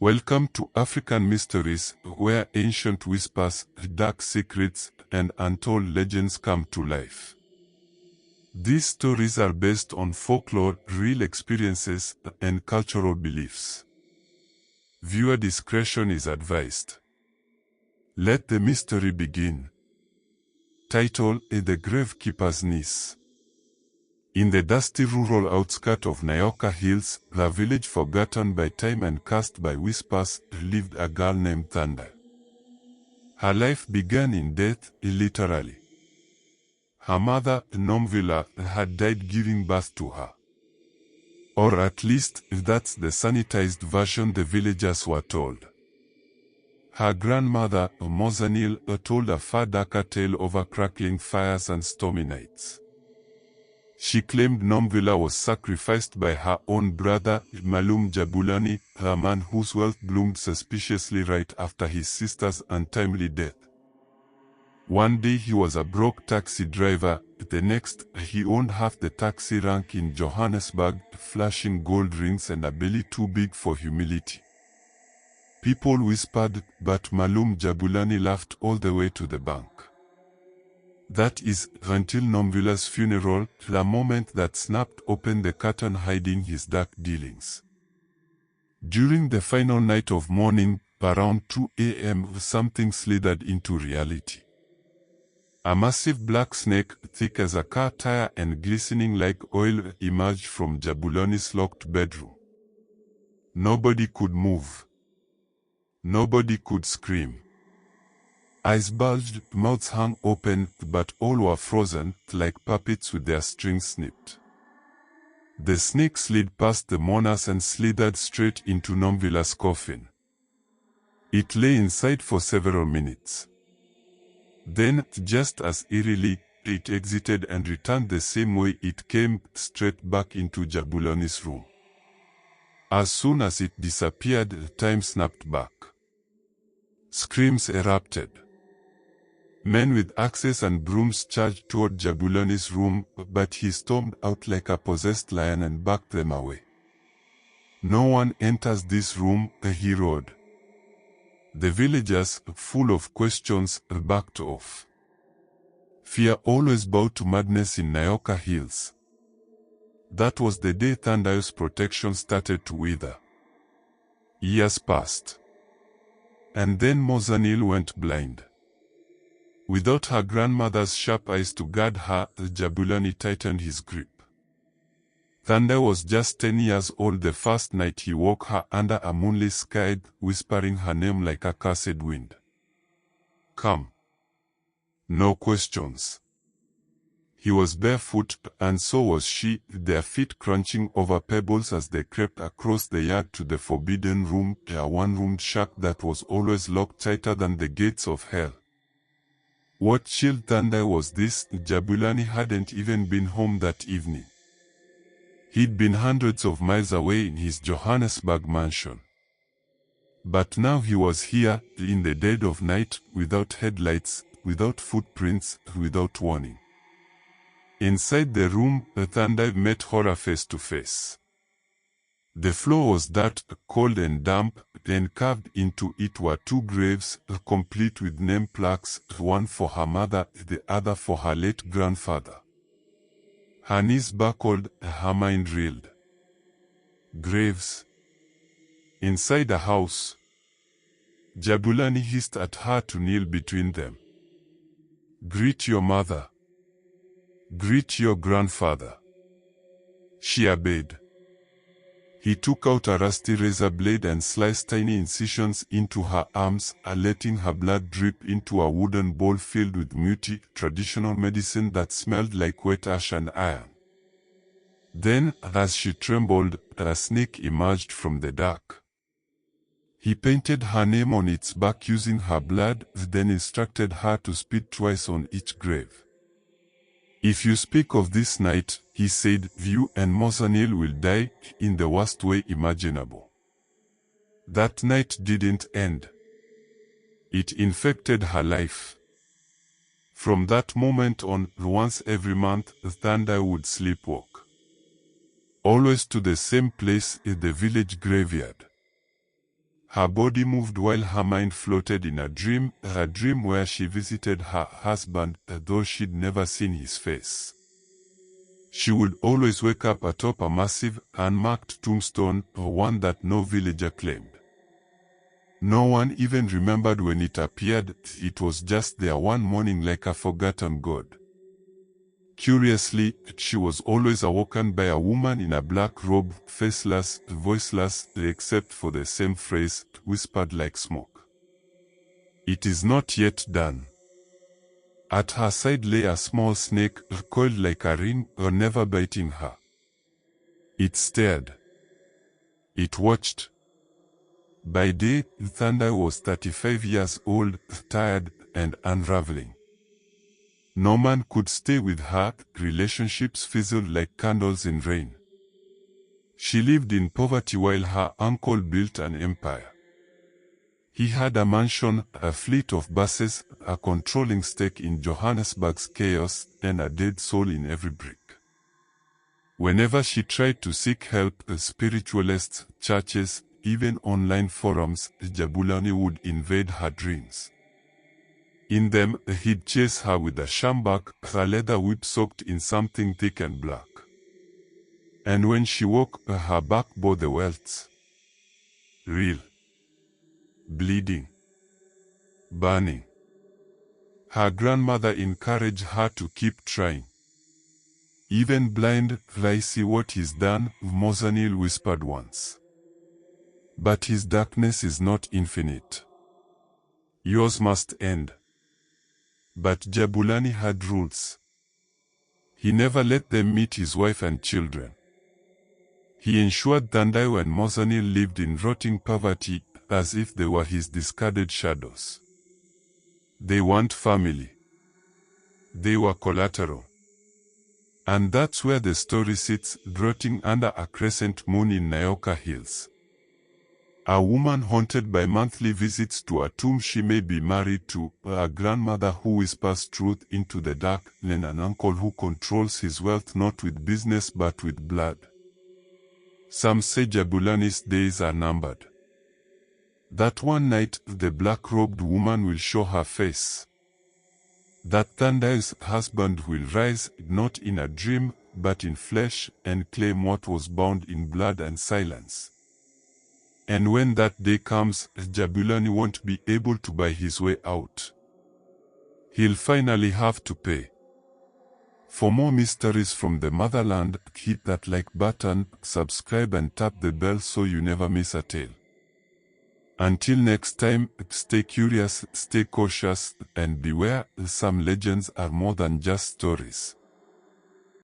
Welcome to African Mysteries, where ancient whispers, dark secrets, and untold legends come to life. These stories are based on folklore, real experiences, and cultural beliefs. Viewer discretion is advised. Let the mystery begin. Title: The Gravekeeper's Niece. In the dusty rural outskirts of Nyoka Hills, the village forgotten by time and cursed by whispers, lived a girl named Thunder. Her life began in death, literally. Her mother, Nomvula, had died giving birth to her. Or at least, that's the sanitized version the villagers were told. Her grandmother, Mozanil, told a far darker tale over crackling fires and stormy nights. She claimed Nomvula was sacrificed by her own brother, Malum Jabulani, a man whose wealth bloomed suspiciously right after his sister's untimely death. One day he was a broke taxi driver, the next he owned half the taxi rank in Johannesburg, flashing gold rings and a belly too big for humility. People whispered, but Malum Jabulani laughed all the way to the bank. That is, until Nomvula's funeral, the moment that snapped open the curtain hiding his dark dealings. During the final night of mourning, around 2 a.m., something slithered into reality. A massive black snake, thick as a car tire and glistening like oil, emerged from Jabulani's locked bedroom. Nobody could move. Nobody could scream. Eyes bulged, mouths hung open, but all were frozen, like puppets with their strings snipped. The snake slid past the mourners and slithered straight into Nomvula's coffin. It lay inside for several minutes. Then, just as eerily, it exited and returned the same way it came, straight back into Jabulani's room. As soon as it disappeared, time snapped back. Screams erupted. Men with axes and brooms charged toward Jabulani's room, but he stormed out like a possessed lion and backed them away. "No one enters this room," he roared. The villagers, full of questions, backed off. Fear always bowed to madness in Nyoka Hills. That was the day Thunder's protection started to wither. Years passed. And then Mozanil went blind. Without her grandmother's sharp eyes to guard her, Jabulani tightened his grip. Thunder was just 10 years old the first night he woke her under a moonlit sky, whispering her name like a cursed wind. "Come." No questions. He was barefoot, and so was she, their feet crunching over pebbles as they crept across the yard to the forbidden room, a one-roomed shack that was always locked tighter than the gates of hell. What chilled Thunder was this: Jabulani hadn't even been home that evening. He'd been hundreds of miles away in his Johannesburg mansion. But now he was here, in the dead of night, without headlights, without footprints, without warning. Inside the room, Thunder met horror face to face. The floor was dirt, cold and damp, and carved into it were two graves, complete with name plaques, one for her mother, the other for her late grandfather. Her knees buckled, her mind reeled. Graves. Inside a house. Jabulani hissed at her to kneel between them. "Greet your mother. Greet your grandfather." She obeyed. He took out a rusty razor blade and sliced tiny incisions into her arms, letting her blood drip into a wooden bowl filled with muti, traditional medicine that smelled like wet ash and iron. Then, as she trembled, a snake emerged from the dark. He painted her name on its back using her blood, then instructed her to spit twice on each grave. "If you speak of this night," he said, "you and Mozanil will die, in the worst way imaginable." That night didn't end. It infected her life. From that moment on, once every month, Thunder would sleepwalk. Always to the same place, in the village graveyard. Her body moved while her mind floated in a dream where she visited her husband, though she'd never seen his face. She would always wake up atop a massive, unmarked tombstone, one that no villager claimed. No one even remembered when it appeared. It was just there one morning like a forgotten god. Curiously, she was always awoken by a woman in a black robe, faceless, voiceless, except for the same phrase, whispered like smoke. "It is not yet done." At her side lay a small snake, coiled like a ring, never biting her. It stared. It watched. By day, Thunder was 35 years old, tired, and unraveling. No man could stay with her. Relationships fizzled like candles in rain. She lived in poverty while her uncle built an empire. He had a mansion, a fleet of buses, a controlling stake in Johannesburg's chaos, and a dead soul in every brick. Whenever she tried to seek help, spiritualists, churches, even online forums, Jabulani would invade her dreams. In them, he'd chase her with a sjambak, a leather whip soaked in something thick and black. And when she woke, her back bore the welts. Real. Bleeding. Burning. Her grandmother encouraged her to keep trying. "Even blind, I see what he's done," Mozanil whispered once. "But his darkness is not infinite. Yours must end." But Jabulani had rules. He never let them meet his wife and children. He ensured Thandai and Mozanil lived in rotting poverty, as if they were his discarded shadows. They weren't family. They were collateral. And that's where the story sits, rotting under a crescent moon in Nyoka Hills. A woman haunted by monthly visits to a tomb she may be married to, a grandmother who whispers truth into the dark, and an uncle who controls his wealth not with business but with blood. Some say Jabulani's days are numbered. That one night, the black-robed woman will show her face. That Thandai's husband will rise, not in a dream, but in flesh, and claim what was bound in blood and silence. And when that day comes, Jabulani won't be able to buy his way out. He'll finally have to pay. For more mysteries from the motherland, hit that like button, subscribe and tap the bell so you never miss a tale. Until next time, stay curious, stay cautious, and beware, some legends are more than just stories.